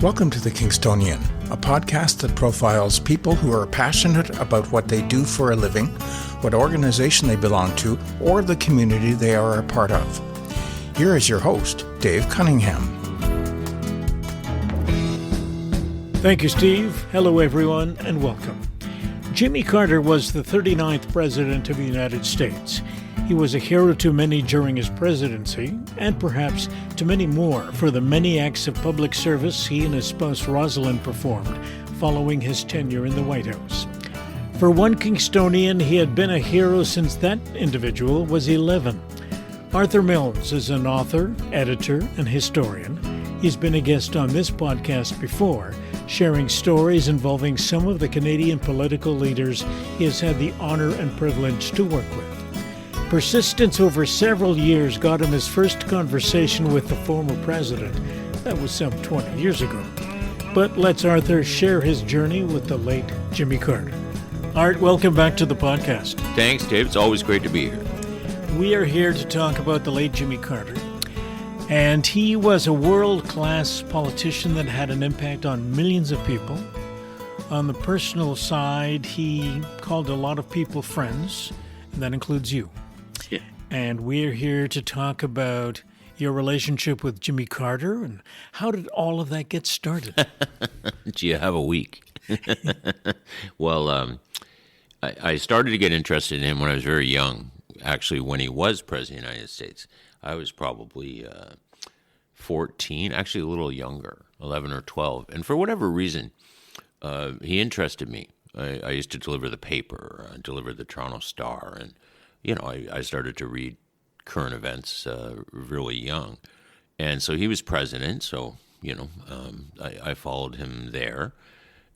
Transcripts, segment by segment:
Welcome to The Kingstonian, a podcast that profiles people who are passionate about what they do for a living, what organization they belong to, or the community they are a part of. Here is your host, Dave Cunningham. Thank you, Steve. Hello, everyone, and welcome. Jimmy Carter was the 39th President of the United States. He was a hero to many during his presidency, and perhaps to many more for the many acts of public service he and his spouse Rosalind performed following his tenure in the White House. For one Kingstonian, he had been a hero since that individual was 11. Arthur Milnes is an author, editor, and historian. He's been a guest on this podcast before, sharing stories involving some of the Canadian political leaders he has had the honor and privilege to work with. Persistence over several years got him his first conversation with the former president. That was some 20 years ago. But let's Arthur share his journey with the late Jimmy Carter. Art, welcome back to the podcast. Thanks, Dave. It's always great to be here. We are here to talk about the late Jimmy Carter. And he was a world-class politician that had an impact on millions of people. On the personal side, he called a lot of people friends, and that includes you. Yeah. And we're here to talk about your relationship with Jimmy Carter and how did all of that get started? Do you have a week? Well, I started to get interested in him when I was very young. Actually, when he was president of the United States, I was probably 14, actually a little younger, 11 or 12. And for whatever reason, he interested me. I used to deliver the paper, deliver the Toronto Star, and I started to read current events really young. And so he was president, so, I followed him there.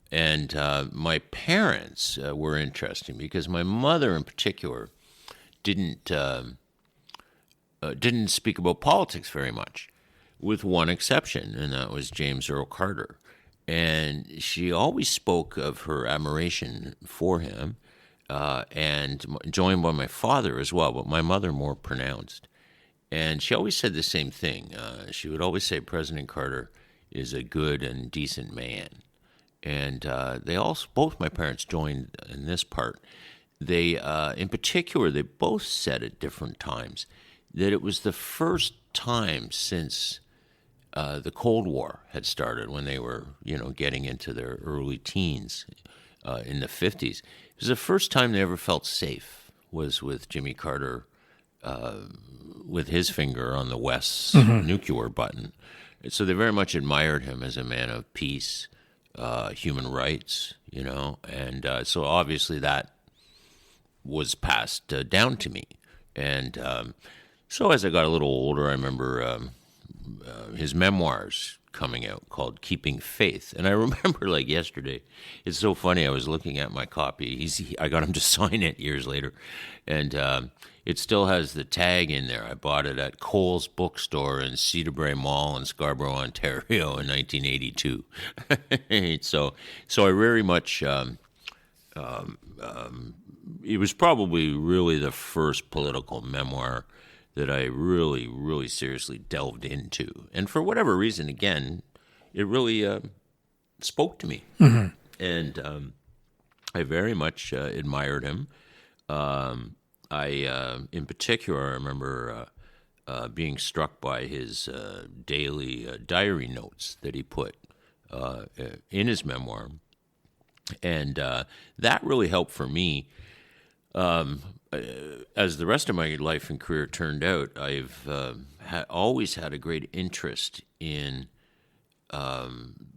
And my parents were interesting because my mother in particular didn't speak about politics very much, with one exception, and that was James Earl Carter. And she always spoke of her admiration for him, and joined by my father as well, but my mother more pronounced. And she always said the same thing. She would always say President Carter is a good and decent man. And both my parents joined in this part. They, in particular, they both said at different times that it was the first time since the Cold War had started, when they were, getting into their early teens in the 50s. It was the first time they ever felt safe was with Jimmy Carter with his finger on the West's nuclear button. So they very much admired him as a man of peace, human rights, and so obviously that was passed down to me. And so as I got a little older, I remember his memoirs coming out called Keeping Faith. And I remember like yesterday, it's so funny, I was looking at my copy. I got him to sign it years later. And it still has the tag in there. I bought it at Cole's Bookstore in Cedar Brae Mall in Scarborough, Ontario in 1982. So I very much, it was probably really the first political memoir that I really, really seriously delved into. And for whatever reason, again, it really spoke to me. Mm-hmm. And I very much admired him. In particular, I remember being struck by his daily diary notes that he put in his memoir. And that really helped for me. As the rest of my life and career turned out, I've always had a great interest in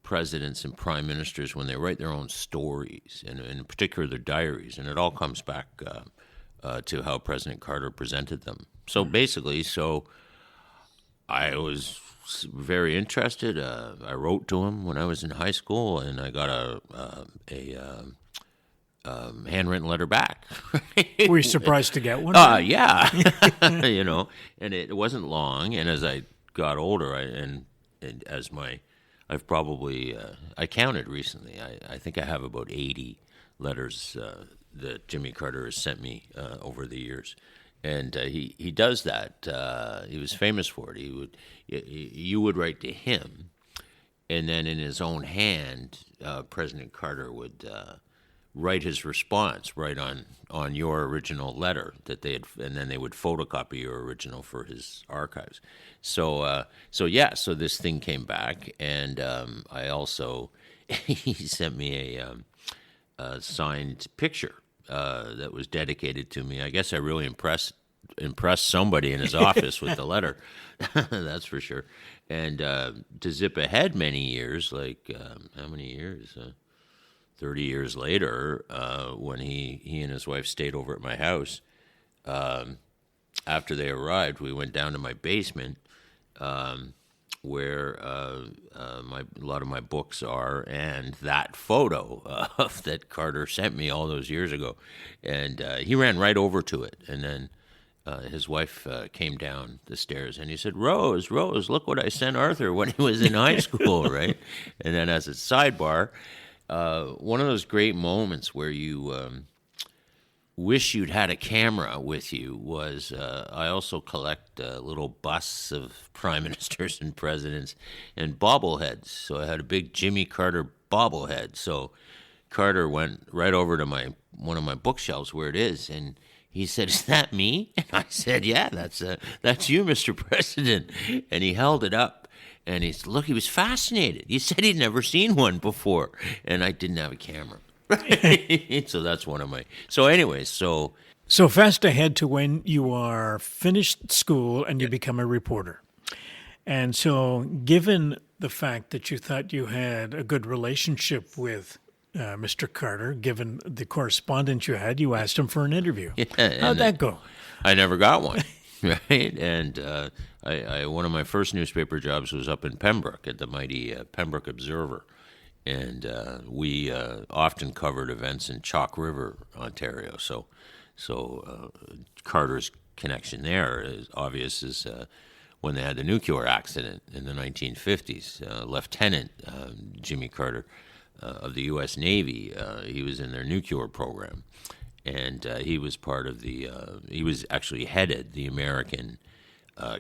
presidents and prime ministers when they write their own stories, and in particular their diaries, and it all comes back to how President Carter presented them. So basically, I was very interested. I wrote to him when I was in high school, and I got a handwritten letter back. Were you surprised to get one? Yeah. And it wasn't long. And as I got older, I've probably, I counted recently. I think I have about 80 letters that Jimmy Carter has sent me over the years. And he does that. He was famous for it. You would write to him, and then in his own hand, President Carter would write his response right on your original letter that they had, and then they would photocopy your original for his archives. So so this thing came back, and I also he sent me a signed picture that was dedicated to me. I guess I really impressed somebody in his office with the letter, that's for sure. And to zip ahead many years, like how many years? 30 years later, when he and his wife stayed over at my house, after they arrived, we went down to my basement, where a lot of my books are, and that photo that Carter sent me all those years ago, and he ran right over to it, and then his wife came down the stairs, and he said, Rose, look what I sent Arthur when he was in high school, right? And then as a sidebar, one of those great moments where you wish you'd had a camera with you was I also collect little busts of prime ministers and presidents and bobbleheads. So I had a big Jimmy Carter bobblehead. So Carter went right over to one of my bookshelves where it is, and he said, "Is that me?" And I said, "Yeah, that's you, Mr. President." And he held it up. And he was fascinated. He said he'd never seen one before, and I didn't have a camera. So that's one of my. So, anyways, so fast ahead to when you are finished school and you become a reporter. And so, given the fact that you thought you had a good relationship with Mr. Carter, given the correspondence you had, you asked him for an interview. How'd that go? I never got one. Right, and I one of my first newspaper jobs was up in Pembroke at the mighty Pembroke Observer, and we often covered events in Chalk River, Ontario. So Carter's connection there is obvious is when they had the nuclear accident in the 1950s. Lieutenant Jimmy Carter of the U.S. Navy, he was in their nuclear program. And he was part of he was actually headed the American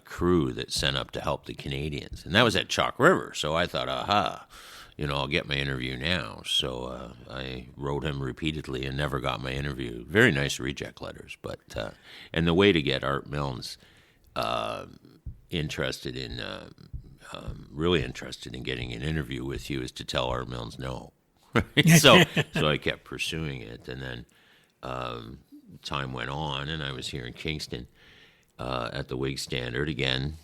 crew that sent up to help the Canadians. And that was at Chalk River. So I thought, I'll get my interview now. So I wrote him repeatedly and never got my interview. Very nice reject letters. But and the way to get Art Milnes really interested in getting an interview with you is to tell Art Milnes no. So I kept pursuing it. And then time went on, and I was here in Kingston at the Whig Standard. Again,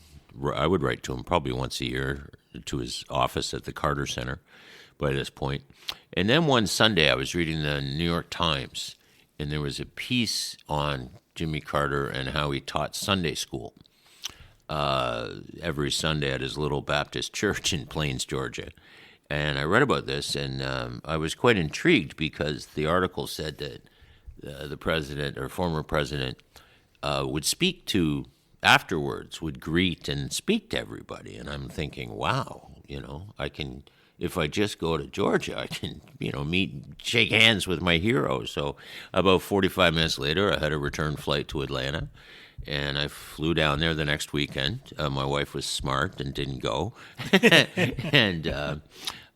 I would write to him probably once a year to his office at the Carter Center by this point. And then one Sunday I was reading the New York Times, and there was a piece on Jimmy Carter and how he taught Sunday school every Sunday at his little Baptist church in Plains, Georgia. And I read about this, and I was quite intrigued because the article said that the president or former president would speak to afterwards, would greet and speak to everybody. And I'm thinking, wow, I can, if I just go to Georgia, I can, shake hands with my hero. So about 45 minutes later, I had a return flight to Atlanta, and I flew down there the next weekend. My wife was smart and didn't go. And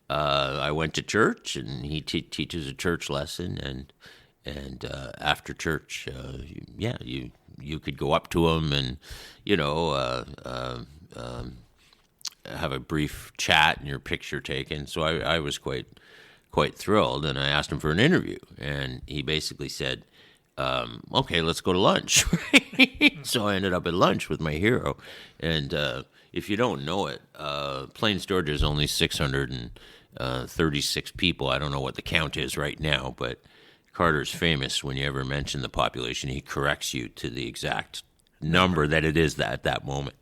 I went to church, and he teaches a church lesson, and after church, you could go up to him and, have a brief chat and your picture taken. So I was quite thrilled, and I asked him for an interview, and he basically said, okay, let's go to lunch. So I ended up at lunch with my hero, and if you don't know it, Plains, Georgia is only 636 people. I don't know what the count is right now, but Carter's famous when you ever mention the population, he corrects you to the exact number that it is at that moment.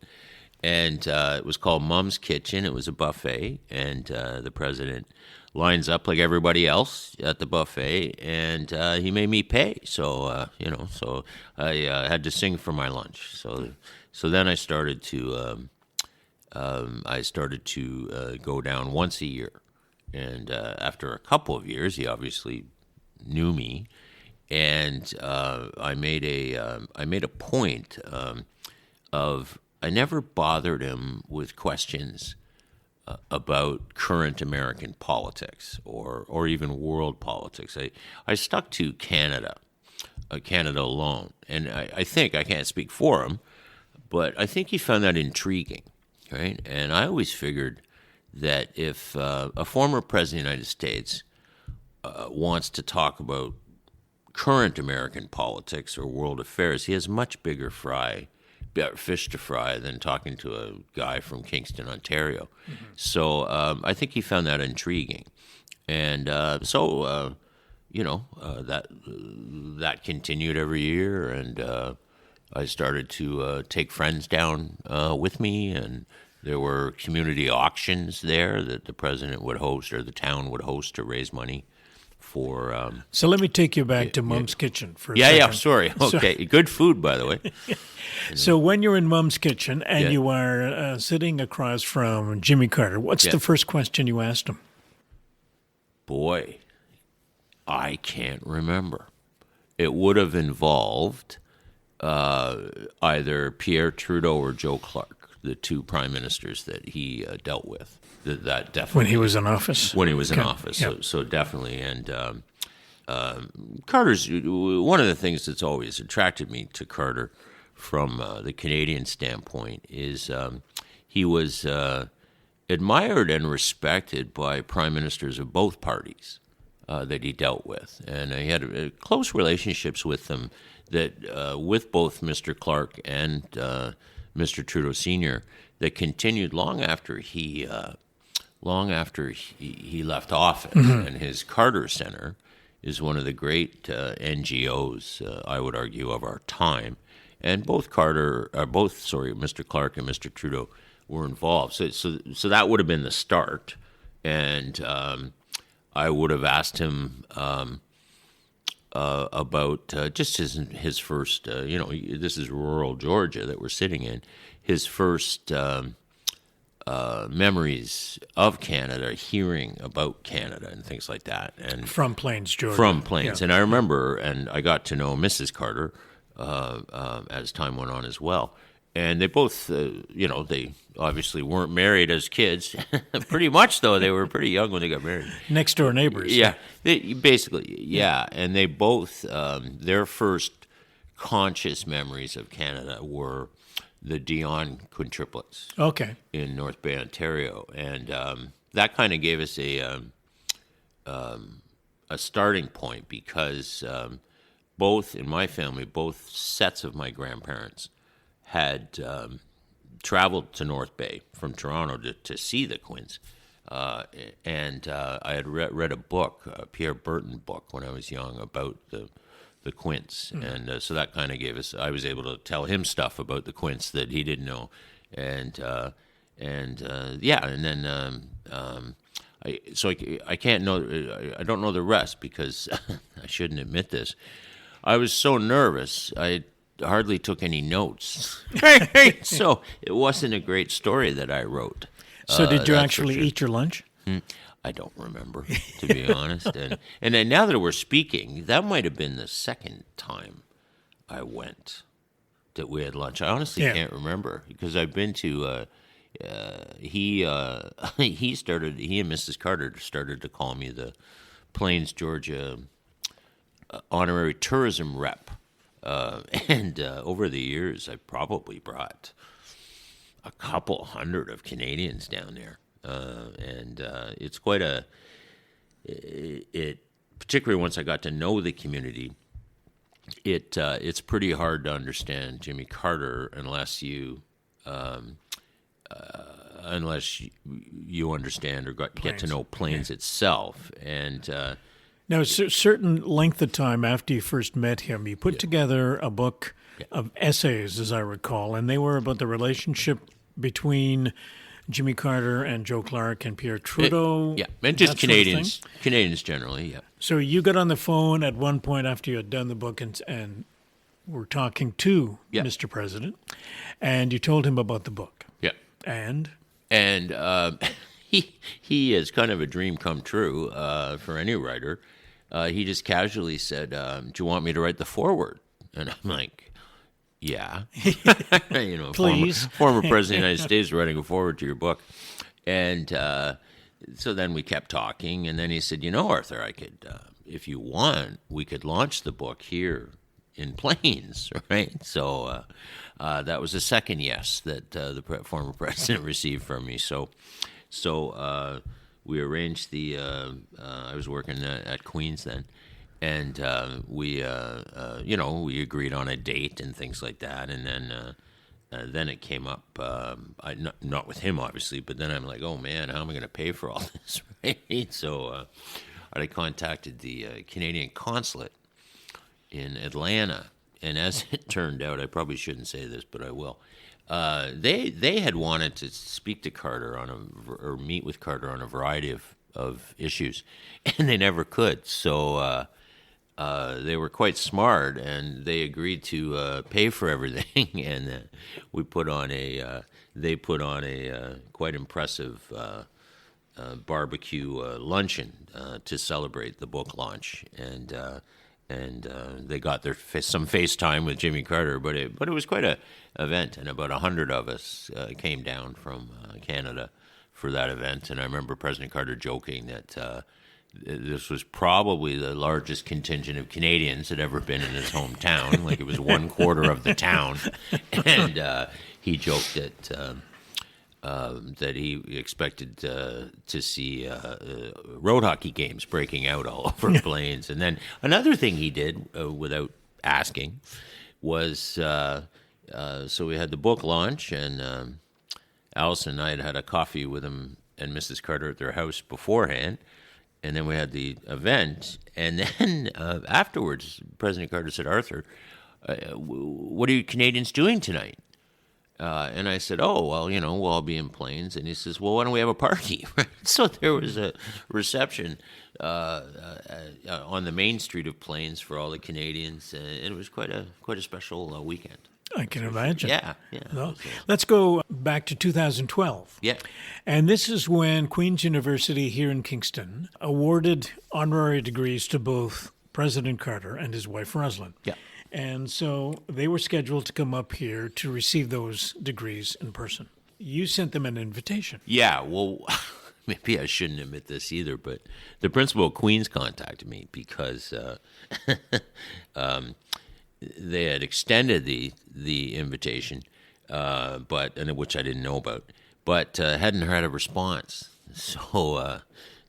And it was called Mom's Kitchen. It was a buffet, and the president lines up like everybody else at the buffet, and he made me pay. So so I had to sing for my lunch. So then I started to go down once a year, and after a couple of years, he obviously knew me, and I made a point of I never bothered him with questions about current American politics or even world politics. I stuck to Canada alone. And I think, I can't speak for him, but I think he found that intriguing, right? And I always figured that if a former president of the United States wants to talk about current American politics or world affairs, he has much bigger fish to fry than talking to a guy from Kingston, Ontario. Mm-hmm. So I think he found that intriguing. And that continued every year, and I started to take friends down with me, and there were community auctions there that the president would host or the town would host to raise money for. So let me take you back to Mom's Kitchen for a second. Yeah, sorry. Okay, good food, by the way. So when you're in Mom's Kitchen and you are sitting across from Jimmy Carter, what's the first question you asked him? Boy, I can't remember. It would have involved either Pierre Trudeau or Joe Clark, the two prime ministers that he dealt with. That definitely when he was in office. When he was in office, so definitely. And Carter's one of the things that's always attracted me to Carter from the Canadian standpoint is he was admired and respected by prime ministers of both parties that he dealt with, and he had close relationships with them. That with both Mr. Clark and Mr. Trudeau Sr. that continued long after he left office. Mm-hmm. And his Carter Center is one of the great NGOs, I would argue, of our time. And Mr. Clark and Mr. Trudeau were involved. So that would have been the start. And I would have asked him about just his first, this is rural Georgia that we're sitting in, his first memories of Canada, hearing about Canada and things like that. And from Plains, Georgia. From Plains. Yeah. And I remember, and I got to know Mrs. Carter as time went on as well. And they both, they obviously weren't married as kids. Pretty much, though, they were pretty young when they got married. Next door neighbors. Yeah, yeah. And they both, their first conscious memories of Canada were the Dion quintuplets. Okay. In North Bay, Ontario. And that kind of gave us a starting point because both, in my family, both sets of my grandparents had traveled to North Bay from Toronto to see the Quins. And I had read a book, a Pierre Burton book, when I was young about the Quins. Mm. And so that kind of gave us, I was able to tell him stuff about the Quins that he didn't know. And then I can't know, I don't know the rest because I shouldn't admit this. I was so nervous, I hardly took any notes. So it wasn't a great story that I wrote. So did you actually eat your lunch? I don't remember, to be honest. And then now that we're speaking, that might have been the second time I went that we had lunch. I honestly can't remember because I've been to. He and Mrs. Carter started to call me the Plains, Georgia honorary tourism rep. And over the years, I probably brought a couple hundred of Canadians down there. And it's quite particularly once I got to know the community, it's pretty hard to understand Jimmy Carter unless you understand or get to know Plains itself. And now, a certain length of time after you first met him, you put together a book of essays, as I recall, and they were about the relationship between Jimmy Carter and Joe Clark and Pierre Trudeau. And just Canadians generally, So you got on the phone at one point after you had done the book and were talking to Mr. President, and you told him about the book. Yeah. And he is kind of a dream come true for any writer. He just casually said, do you want me to write the foreword? And I'm like, yeah. Please. Former president of the United States writing a foreword to your book. And so then we kept talking, and then he said, Arthur, I could, if you want, we could launch the book here in Plains, right? So that was the second yes that the former president received from me. So we arranged I was working at Queens then, and we agreed on a date and things like that, and then it came up, not with him, obviously, but then I'm like, oh, man, how am I going to pay for all this, right? So I contacted the Canadian consulate in Atlanta, and as it turned out, I probably shouldn't say this, but I will. They had wanted to speak to Carter or meet with Carter on a variety of issues, and they never could. So they were quite smart, and they agreed to pay for everything. And they put on a quite impressive barbecue luncheon to celebrate the book launch, and they got some FaceTime with Jimmy Carter, but it was quite a event, and about 100 of us came down from Canada for that event. And I remember President Carter joking that this was probably the largest contingent of Canadians that ever been in his hometown, like it was 1/4 of the town, and he joked that he expected to see road hockey games breaking out all over Plains. And then another thing he did without asking was, so we had the book launch, and Allison and I had a coffee with him and Mrs. Carter at their house beforehand, and then we had the event, and then afterwards, President Carter said, Arthur, what are you Canadians doing tonight? And I said, oh, well, we'll all be in Plains. And he says, well, why don't we have a party? So there was a reception on the main street of Plains for all the Canadians. And it was quite a special weekend. I can imagine. Yeah. Well, let's go back to 2012. Yeah. And this is when Queen's University here in Kingston awarded honorary degrees to both President Carter and his wife, Rosalind. Yeah. And so they were scheduled to come up here to receive those degrees in person. You sent them an invitation. Yeah, well, maybe I shouldn't admit this either, but the principal of Queens contacted me because they had extended the invitation, which I didn't know about, but hadn't had a response. So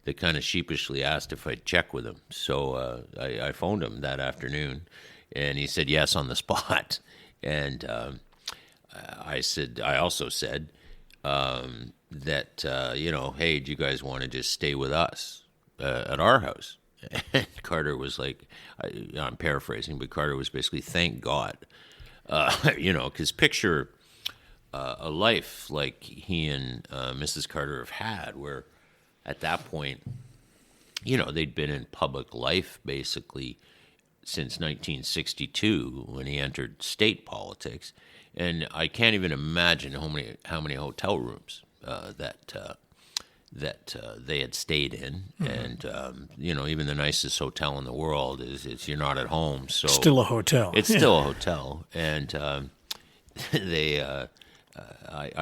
they kind of sheepishly asked if I'd check with him. So I phoned him that afternoon. And he said yes on the spot. And I also said that, hey, do you guys want to just stay with us at our house? And Carter was like, I'm paraphrasing, but Carter was basically, thank God. Because picture a life like he and Mrs. Carter have had, where at that point, they'd been in public life basically since 1962 when he entered state politics, and I can't even imagine how many hotel rooms that they had stayed in, and even the nicest hotel in the world is you're not at home, so still a hotel. It's still a hotel, and I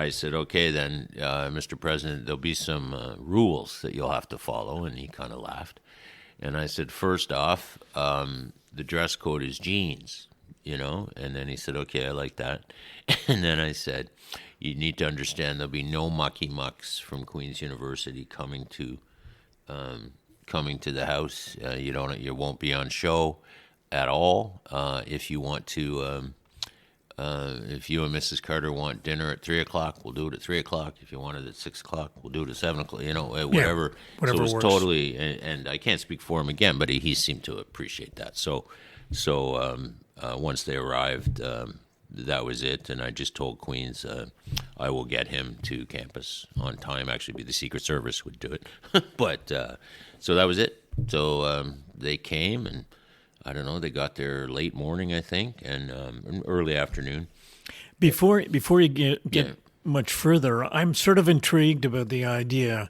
said, okay, then, Mr. President, there'll be some rules that you'll have to follow, and he kind of laughed, and I said, first off, the dress code is jeans, and then he said, okay, I like that. And then I said, you need to understand there'll be no mucky mucks from Queen's University coming to the house. You won't be on show at all. If you want to, if you and Mrs. Carter want dinner at 3:00, we'll do it at 3:00. If you want it at 6:00, we'll do it at 7:00. Whatever. Whatever so it was works. totally, and I can't speak for him again, but he seemed to appreciate that. So once they arrived, that was it, and I just told Queens I will get him to campus on time. Actually, the Secret Service would do it, but so that was it. So they came, and I don't know, they got there late morning, I think, and early afternoon. Before you get much further, I'm sort of intrigued about the idea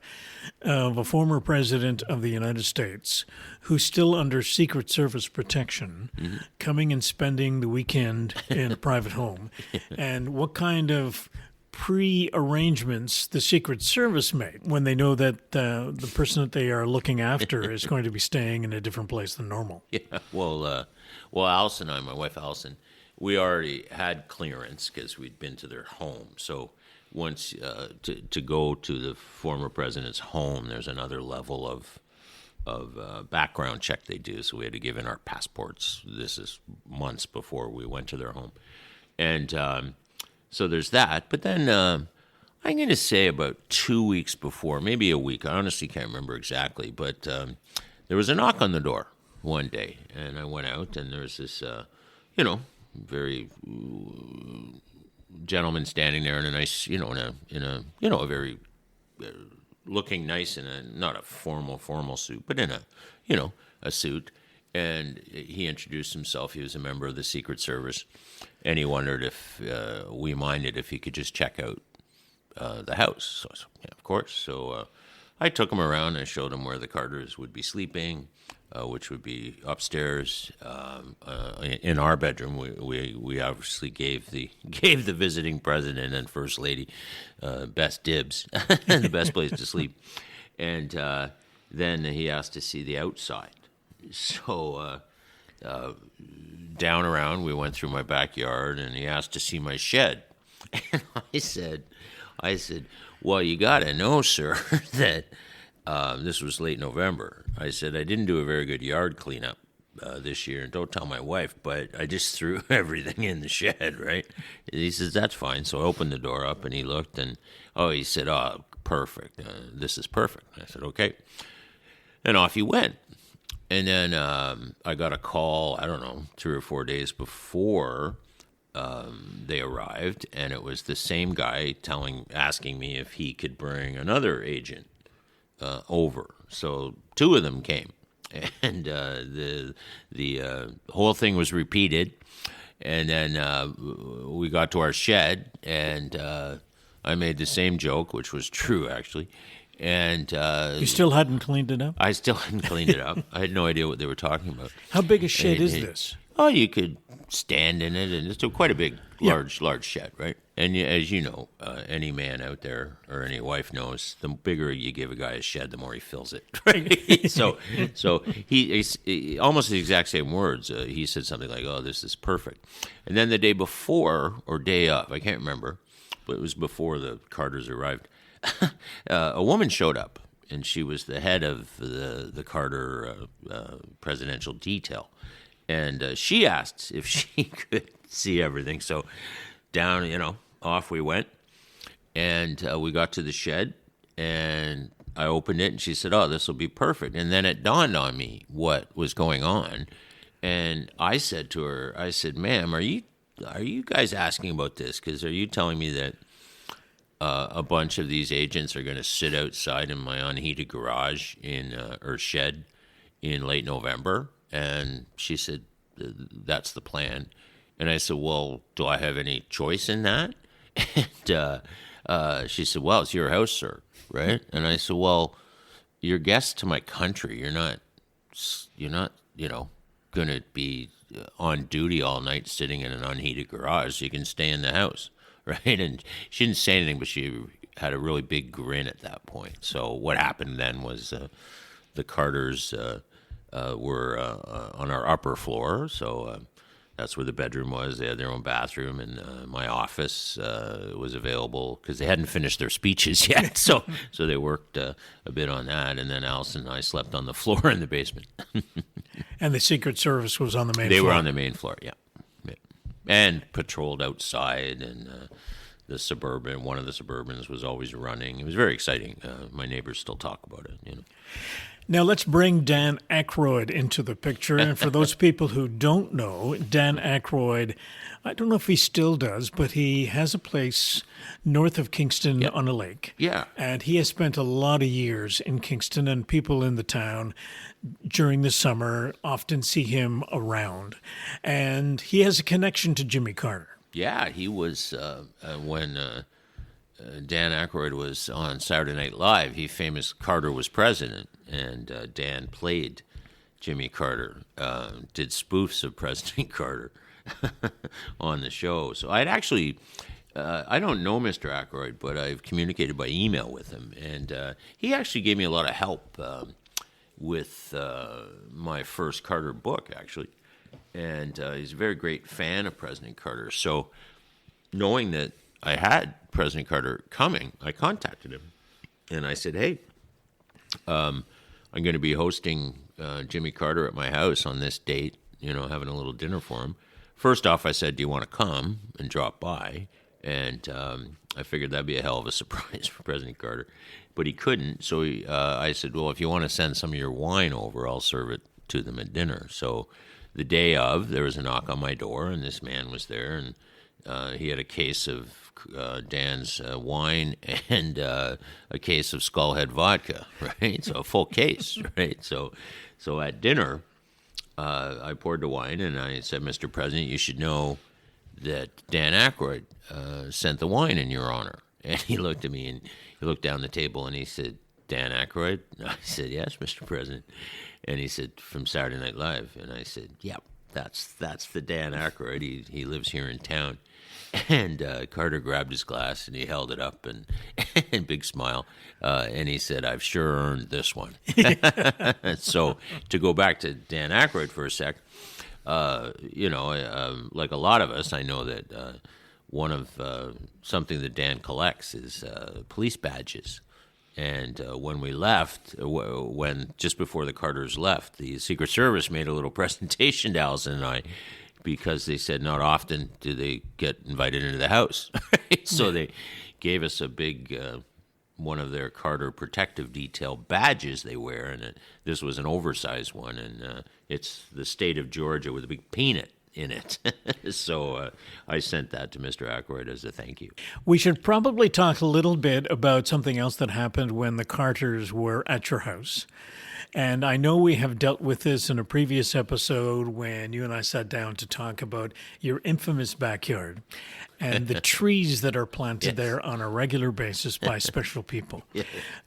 of a former president of the United States who's still under Secret Service protection, coming and spending the weekend in a private home. And what kind of pre-arrangements the Secret Service made when they know that the person that they are looking after is going to be staying in a different place than normal? Yeah, well, Alison and I, my wife Alison, we already had clearance because we'd been to their home. So once to go to the former president's home, there's another level of background check they do. So we had to give in our passports. This is months before we went to their home. And so there's that. But then I'm going to say about 2 weeks before, maybe a week, I honestly can't remember exactly, but there was a knock on the door one day. And I went out, and there was this, very gentleman standing there in a nice, in a very looking nice in a, not a formal suit, but in a suit. And he introduced himself. He was a member of the Secret Service, and he wondered if we minded if he could just check out the house. So I said, yeah, of course. So I took him around and showed him where the Carters would be sleeping, which would be upstairs. In our bedroom, we obviously gave the visiting president and first lady best dibs, the best place to sleep. And then he asked to see the outside. So down around, we went through my backyard, and he asked to see my shed. And I said, well, you got to know, sir, that this was late November. I said, I didn't do a very good yard cleanup this year, and don't tell my wife, but I just threw everything in the shed, right? He says, that's fine. So I opened the door up, and he looked, and, he said, oh, perfect. This is perfect. I said, okay. And off he went. And then I got a call, I don't know, 3 or 4 days before they arrived, and it was the same guy asking me if he could bring another agent over. So 2 of them came, and the whole thing was repeated. And then we got to our shed, and I made the same joke, which was true actually. And you still hadn't cleaned it up? I still hadn't cleaned it up. I had no idea what they were talking about. How big a shed is this? Oh, you could stand in it, and it's quite a big, large shed, right? And as you know, any man out there or any wife knows, the bigger you give a guy a shed, the more he fills it, right? so he almost the exact same words. He said something like, "Oh, this is perfect," and then the day before or day of, I can't remember, but it was before the Carters arrived. A woman showed up, and she was the head of the Carter presidential detail, and she asked if she could see everything. So down, off we went, and we got to the shed, and I opened it, and she said, "Oh, this will be perfect." And then it dawned on me what was going on, and I said to her, "I said, ma'am, are you guys asking about this? Because are you telling me that a bunch of these agents are going to sit outside in my unheated garage or shed in late November?" And she said, "That's the plan." And I said, "Well, do I have any choice in that?" And she said, "Well, it's your house, sir, right?" And I said, "Well, you're guests to my country. You're not, going to be on duty all night sitting in an unheated garage. You can stay in the house." Right, and she didn't say anything, but she had a really big grin at that point. So what happened then was the Carters were on our upper floor, so that's where the bedroom was. They had their own bathroom, and my office was available because they hadn't finished their speeches yet. So they worked a bit on that, and then Alison and I slept on the floor in the basement. And the Secret Service was on the main floor? They were on the main floor, yeah. And patrolled outside, and one of the Suburbans was always running. It was very exciting. My neighbors still talk about it, Now let's bring Dan Aykroyd into the picture. And for those people who don't know, Dan Aykroyd, I don't know if he still does, but he has a place north of Kingston on a lake. Yeah. And he has spent a lot of years in Kingston, and people in the town during the summer often see him around. And he has a connection to Jimmy Carter. Yeah, he was, when Dan Aykroyd was on Saturday Night Live, Carter was president, and Dan played Jimmy Carter, did spoofs of President Carter on the show. So I'd actually I don't know Mr. Aykroyd, but I've communicated by email with him, and he actually gave me a lot of help with my first Carter book, actually. And he's a very great fan of President Carter. So knowing that I had President Carter coming, I contacted him, and I said, hey, I'm going to be hosting Jimmy Carter at my house on this date, having a little dinner for him. First off, I said, do you want to come and drop by? And I figured that'd be a hell of a surprise for President Carter. But he couldn't, so I said, well, if you want to send some of your wine over, I'll serve it to them at dinner. So the day of, there was a knock on my door, and this man was there, and he had a case of Dan's wine and a case of Skullhead vodka, right? So a full case, right? So at dinner, I poured the wine, and I said, Mr. President, you should know that Dan Aykroyd sent the wine in your honor. And he looked at me, and he looked down the table, and he said, Dan Aykroyd? I said, yes, Mr. President. And he said, from Saturday Night Live. And I said, yep, that's the Dan Aykroyd. He lives here in town. And Carter grabbed his glass, and he held it up, and big smile. And he said, I've sure earned this one. So to go back to Dan Aykroyd for a sec, like a lot of us, I know that one of something that Dan collects is police badges. And when we left, just before the Carters left, the Secret Service made a little presentation to Allison and I, because they said not often do they get invited into the house. So they gave us a big one of their Carter Protective Detail badges they wear, and this was an oversized one, and it's the state of Georgia with a big peanut in it. So I sent that to Mr. Aykroyd as a thank you. We should probably talk a little bit about something else that happened when the Carters were at your house. And I know we have dealt with this in a previous episode when you and I sat down to talk about your infamous backyard and the trees that are planted there on a regular basis by special people.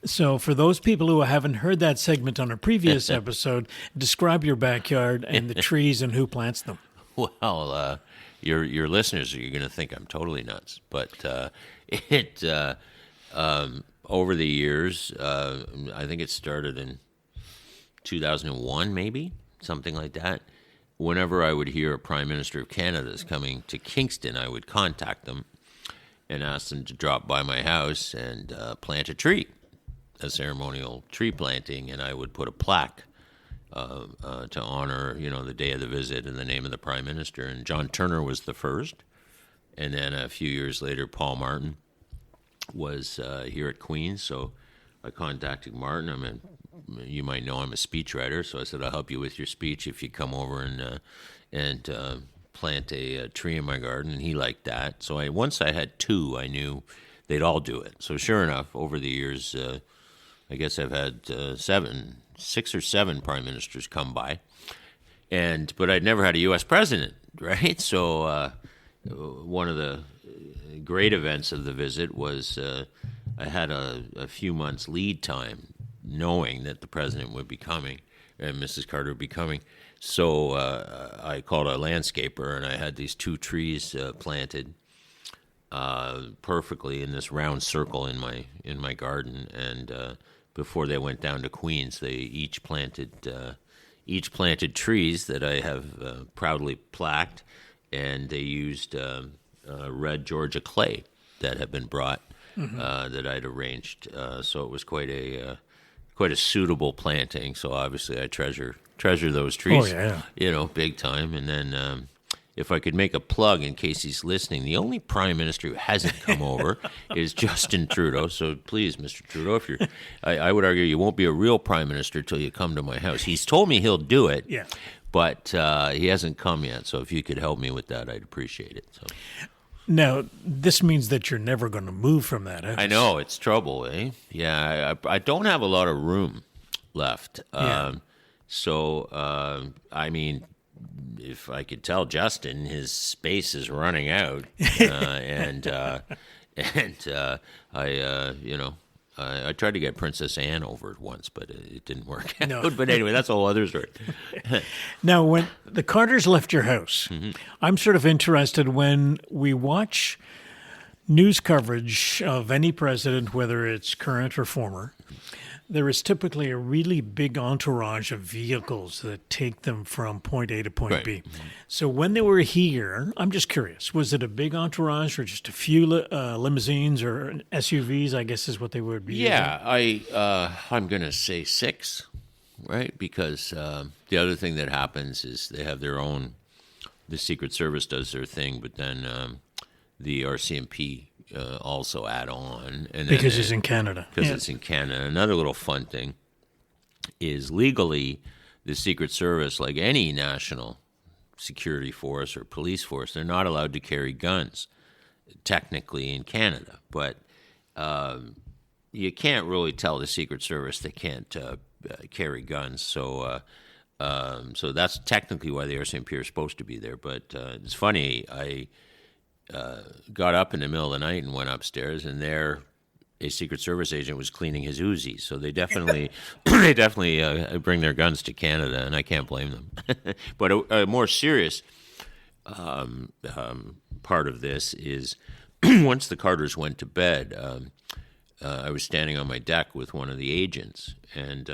So for those people who haven't heard that segment on a previous episode, describe your backyard and the trees and who plants them. Well, your listeners are going to think I'm totally nuts, but over the years, I think it started in 2001, maybe something like that. Whenever I would hear a Prime Minister of Canada is coming to Kingston, I would contact them and ask them to drop by my house and plant a tree, a ceremonial tree planting, and I would put a plaque to honor, the day of the visit and the name of the Prime Minister. And John Turner was the first. And then a few years later, Paul Martin was here at Queen's. So I contacted Martin. You might know I'm a speechwriter. So I said, I'll help you with your speech if you come over and plant a tree in my garden. And he liked that. So once I had two, I knew they'd all do it. So sure enough, over the years, I guess I've had 6 or 7 prime ministers come by, but I'd never had a U.S. president, right? So one of the great events of the visit was I had a few months lead time, knowing that the president would be coming and Mrs. Carter would be coming. So I called a landscaper, and I had these 2 trees planted perfectly in this round circle in my garden, and before they went down to Queens, they each planted trees that I have proudly plaqued, and they used red Georgia clay that had been brought that I'd arranged. So it was quite a suitable planting. So obviously I treasure those trees, big time. And then if I could make a plug in case he's listening, the only prime minister who hasn't come over is Justin Trudeau. So please, Mr. Trudeau, I would argue you won't be a real prime minister till you come to my house. He's told me he'll do it, but he hasn't come yet. So if you could help me with that, I'd appreciate it. So. Now, this means that you're never going to move from that house. I know, it's trouble, eh? Yeah, I don't have a lot of room left. I mean, if I could tell Justin, his space is running out, I tried to get Princess Anne over once, but it didn't work out. No. But anyway, that's a whole other story. Now, when the Carters left your house, I'm sort of interested when we watch news coverage of any president, whether it's current or former, there is typically a really big entourage of vehicles that take them from point A to point B. So when they were here, I'm just curious, was it a big entourage or just a few limousines or SUVs, I guess is what they would be using? I'm going to say 6, right? Because the other thing that happens is they have their own, the Secret Service does their thing, but then the RCMP also add on. And because it's in Canada. Because it's in Canada. Another little fun thing is legally the Secret Service, like any national security force or police force, they're not allowed to carry guns, technically, in Canada. But you can't really tell the Secret Service they can't carry guns. So that's technically why the RCMP are supposed to be there. But it's funny, I got up in the middle of the night and went upstairs, and there a Secret Service agent was cleaning his Uzi. So they definitely bring their guns to Canada, and I can't blame them. But a more serious part of this is once the Carters went to bed, I was standing on my deck with one of the agents, and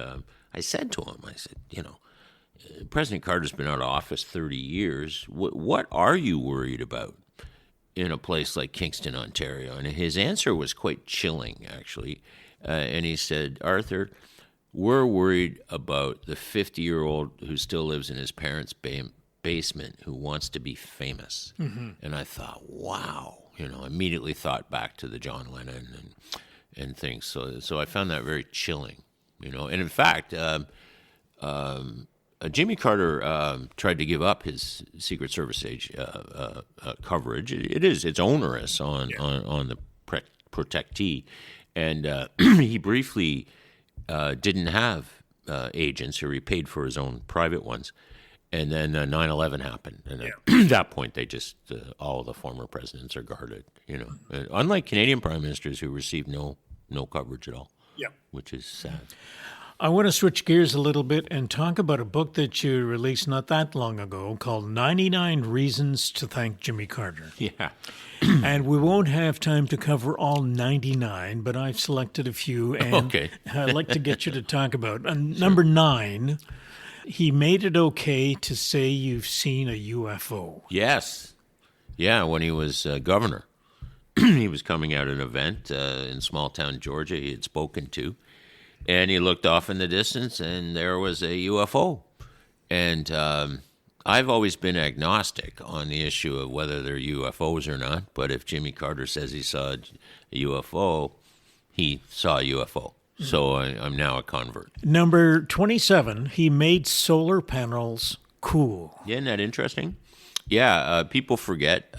I said to him, I said, President Carter's been out of office 30 years. What are you worried about in a place like Kingston, Ontario? And his answer was quite chilling, actually. And he said, Arthur, we're worried about the 50-year-old who still lives in his parents' basement who wants to be famous. Mm-hmm. And I thought, wow. Immediately thought back to the John Lennon and things. So I found that very chilling. And in fact, Jimmy Carter tried to give up his Secret Service age coverage. It's onerous on the protectee, and he briefly didn't have agents, or he paid for his own private ones. And then 9/11 happened, and at that point, they just all of the former presidents are guarded. Unlike Canadian prime ministers who received no coverage at all. Which is sad. I want to switch gears a little bit and talk about a book that you released not that long ago called 99 Reasons to Thank Jimmy Carter. Yeah. And we won't have time to cover all 99, but I've selected a few, and I'd like to get you to talk about. Number 9, he made it okay to say you've seen a UFO. Yes. Yeah, when he was governor. He was coming out at an event in small-town Georgia he had spoken to, and he looked off in the distance, and there was a UFO. And I've always been agnostic on the issue of whether they're UFOs or not, but if Jimmy Carter says he saw a UFO, he saw a UFO. So I'm now a convert. Number 27, he made solar panels cool. Yeah, isn't that interesting? Yeah, people forget.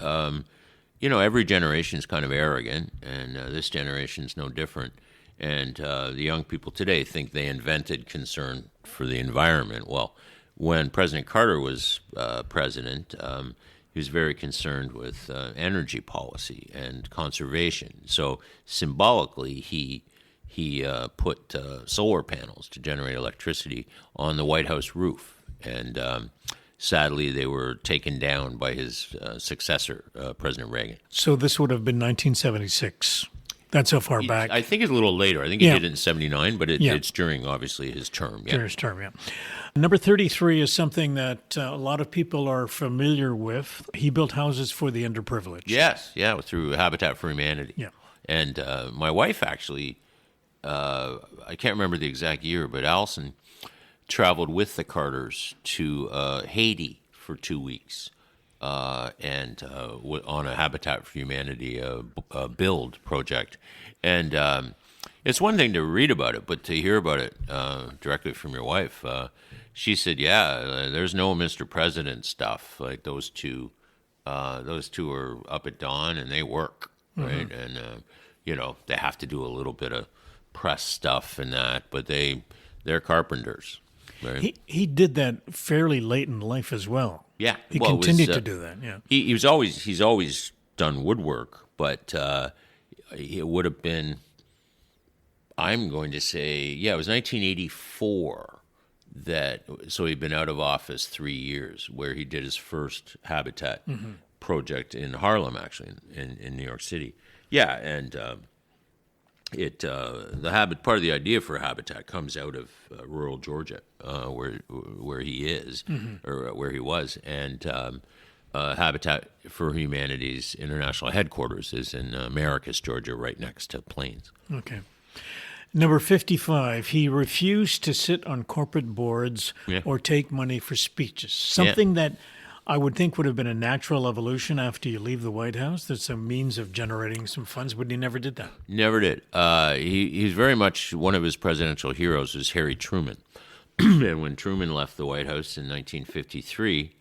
Every generation is kind of arrogant, and this generation's no different. And the young people today think they invented concern for the environment. Well, when President Carter was president, he was very concerned with energy policy and conservation. So symbolically, he put solar panels to generate electricity on the White House roof. And sadly, they were taken down by his successor, President Reagan. So this would have been 1976. That's how far back. I think it's a little later. I think he did it in 79, but it's during, obviously, his term. During his term, yeah. Number 33 is something that a lot of people are familiar with. He built houses for the underprivileged. Yes, through Habitat for Humanity. Yeah. And my wife actually, I can't remember the exact year, but Allison traveled with the Carters to Haiti for 2 weeks. And on a Habitat for Humanity build project. And it's one thing to read about it, but to hear about it directly from your wife, she said, there's no Mr. President stuff. Like those two are up at dawn and they work, right? Mm-hmm. And, they have to do a little bit of press stuff and that, but they're carpenters, right? He did that fairly late in life as well. Yeah, he continued to do that. Yeah, he's always done woodwork, but it would have been. I'm going to say, it was 1984 so he'd been out of office 3 years, where he did his first Habitat project in Harlem, actually, in New York City. Yeah, and part of the idea for Habitat comes out of rural Georgia, where he is, or where he was, and Habitat for Humanity's international headquarters is in Maracus, Georgia, right next to Plains. Okay. Number 55, he refused to sit on corporate boards or take money for speeches. Something that I would think would have been a natural evolution after you leave the White House. That's a means of generating some funds, but he never did that. Never did. He's very much one of his presidential heroes is Harry Truman. And when Truman left the White House in 1953,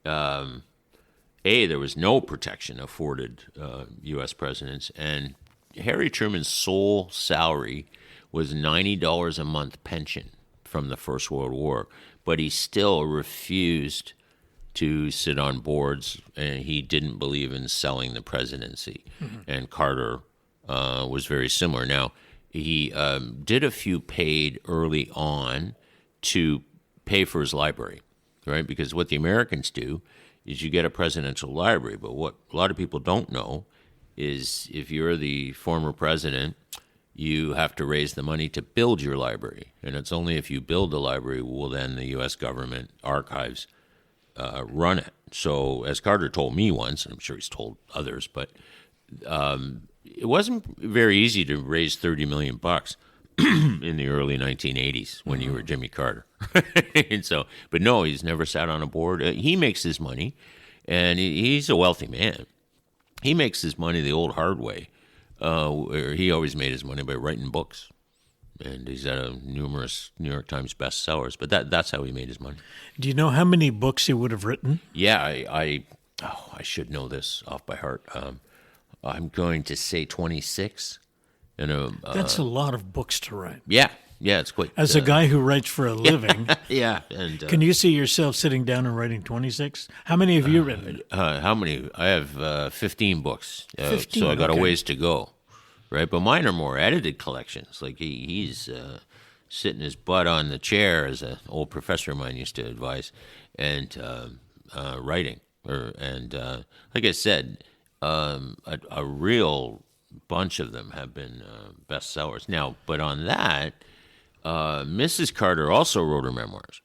there was no protection afforded U.S. presidents, and Harry Truman's sole salary was $90 a month pension from the First World War, but he still refused to sit on boards, and he didn't believe in selling the presidency. And Carter was very similar. Now, he did a few paid early on to pay for his library, right? Because what the Americans do is you get a presidential library, but what a lot of people don't know is if you're the former president, you have to raise the money to build your library. And it's only if you build the library will then the U.S. government archives run it. So as Carter told me once, and I'm sure he's told others, but it wasn't very easy to raise $30 million in the early 1980s when you were Jimmy Carter. And so, but no, he's never sat on a board. He makes his money, and he's a wealthy man. He makes his money the old hard way. He always made his money by writing books, and he's had numerous New York Times bestsellers. But that's how he made his money. Do you know how many books he would have written? Yeah, I should know this off by heart. I'm going to say 26. That's a lot of books to write. Yeah, it's quite. As a guy who writes for a living, and can you see yourself sitting down and writing 26? How many have you written? How many? I have 15 books. 15, so I got a ways to go, right? But mine are more edited collections. Like he's sitting his butt on the chair, as an old professor of mine used to advise, and writing. Like I said, a real bunch of them have been bestsellers. Now, but on that, Mrs. Carter also wrote her memoirs,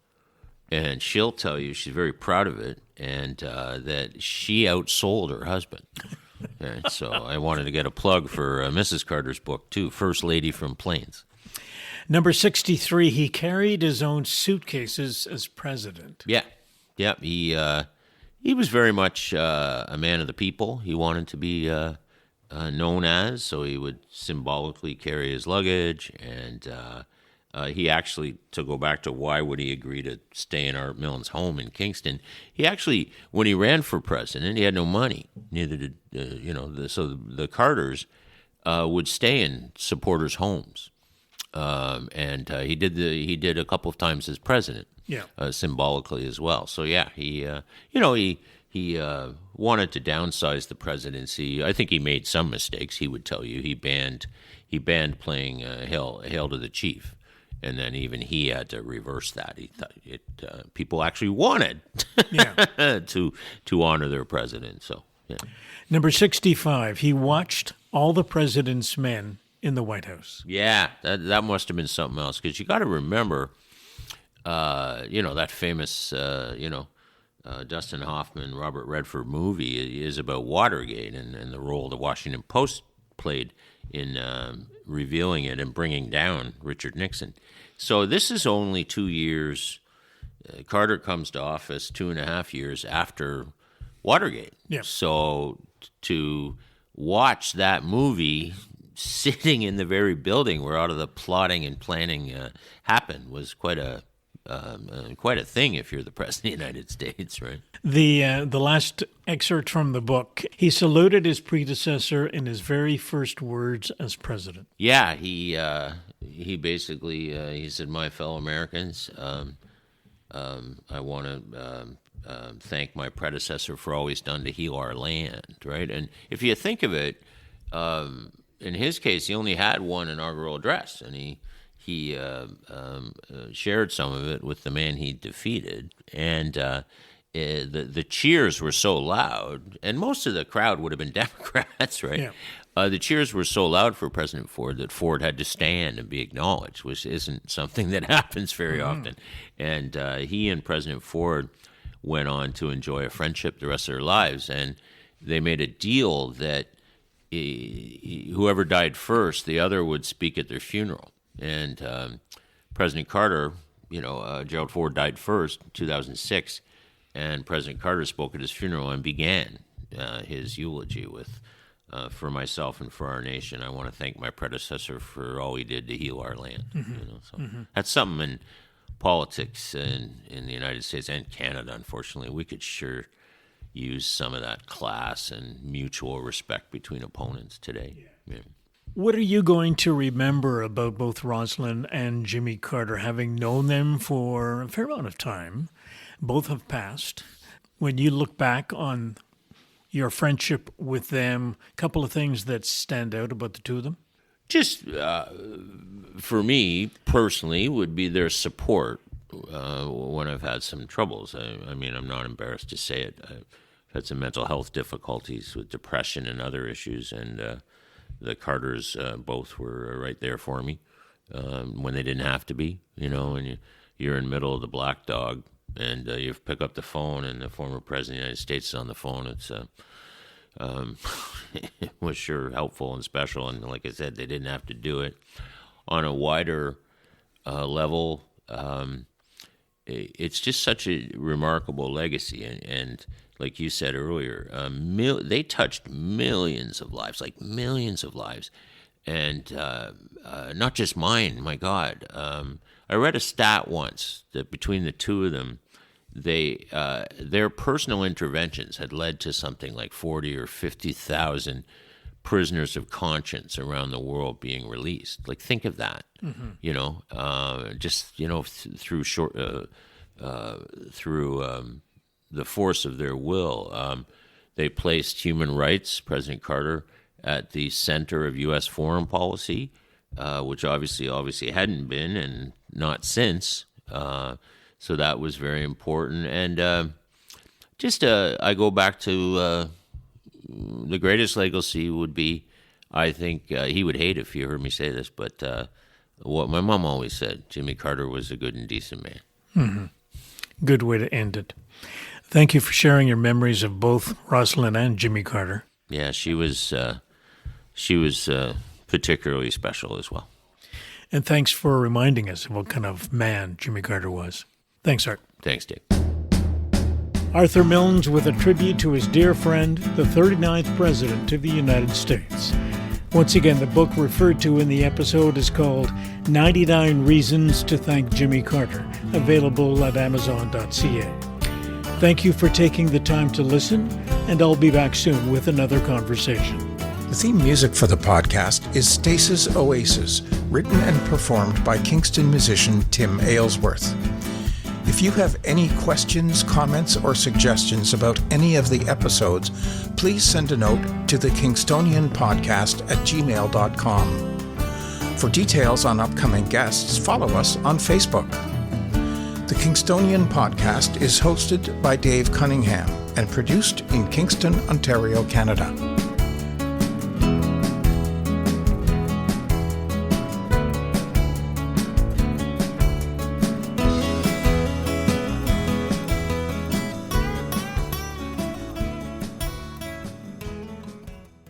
and she'll tell you she's very proud of it, and that she outsold her husband. And so I wanted to get a plug for Mrs. Carter's book, too, First Lady from Plains. Number 63, he carried his own suitcases as president. Yeah. He was very much a man of the people. He wanted to be known as, so he would symbolically carry his luggage, and he actually, to go back to why would he agree to stay in Art Milnes' home in Kingston, he actually, when he ran for president, he had no money. Neither did, so the Carters would stay in supporters' homes, and he did a couple of times as president, symbolically as well. So yeah, he wanted to downsize the presidency. I think he made some mistakes. He would tell you he banned playing Hail to the Chief, and then even he had to reverse that. He thought people actually wanted to honor their president. So yeah. Number 65, he watched all the president's men in the White House. Yeah, that must have been something else, because you got to remember, that famous Dustin Hoffman, Robert Redford movie is about Watergate and the role the Washington Post played in revealing it and bringing down Richard Nixon. So this is only 2 years. Carter comes to office 2.5 years after Watergate. Yeah. So to watch that movie sitting in the very building where all of the plotting and planning happened was quite a thing if you're the president of the United States, right? The last excerpt from the book, he saluted his predecessor in his very first words as president. Yeah, he basically he said, "My fellow Americans, I want to thank my predecessor for all he's done to heal our land," right? And if you think of it, in his case, he only had one inaugural address, and he shared some of it with the man he defeated, and the cheers were so loud, and most of the crowd would have been Democrats, right? Yeah. The cheers were so loud for President Ford that Ford had to stand and be acknowledged, which isn't something that happens very often. And he and President Ford went on to enjoy a friendship the rest of their lives, and they made a deal that whoever died first, the other would speak at their funeral. And President Carter, Gerald Ford died first in 2006, and President Carter spoke at his funeral and began his eulogy with, for myself and for our nation, I want to thank my predecessor for all he did to heal our land. That's something in politics in the United States and Canada, unfortunately. We could sure use some of that class and mutual respect between opponents today. Yeah. What are you going to remember about both Rosalind and Jimmy Carter, having known them for a fair amount of time? Both have passed. When you look back on your friendship with them, a couple of things that stand out about the two of them? Just for me personally would be their support when I've had some troubles. I mean, I'm not embarrassed to say it. I've had some mental health difficulties with depression and other issues, and the Carters both were right there for me when they didn't have to be. And you're in the middle of the black dog, and you pick up the phone, and the former president of the United States is on the phone. It's it was sure helpful and special, and like I said, they didn't have to do it. On a wider level, it's just such a remarkable legacy, and like you said earlier, they touched millions of lives, and not just mine. My God, I read a stat once that between the two of them, their personal interventions had led to something like 40 or 50,000 prisoners of conscience around the world being released. Like, think of that. Through the force of their will. They placed human rights, President Carter, at the center of U.S. foreign policy, which obviously hadn't been, and not since. So that was very important. And I go back to the greatest legacy would be, I think, he would hate if you heard me say this, but what my mom always said, Jimmy Carter was a good and decent man. Mm-hmm. Good way to end it. Thank you for sharing your memories of both Rosalind and Jimmy Carter. Yeah, she was particularly special as well. And thanks for reminding us of what kind of man Jimmy Carter was. Thanks, Art. Thanks, Dave. Arthur Milnes with a tribute to his dear friend, the 39th President of the United States. Once again, the book referred to in the episode is called 99 Reasons to Thank Jimmy Carter, available at Amazon.ca. Thank you for taking the time to listen, and I'll be back soon with another conversation. The theme music for the podcast is Stasis Oasis, written and performed by Kingston musician Tim Aylesworth. If you have any questions, comments, or suggestions about any of the episodes, please send a note to thekingstonianpodcast@gmail.com. For details on upcoming guests, follow us on Facebook. The Kingstonian Podcast is hosted by Dave Cunningham and produced in Kingston, Ontario, Canada.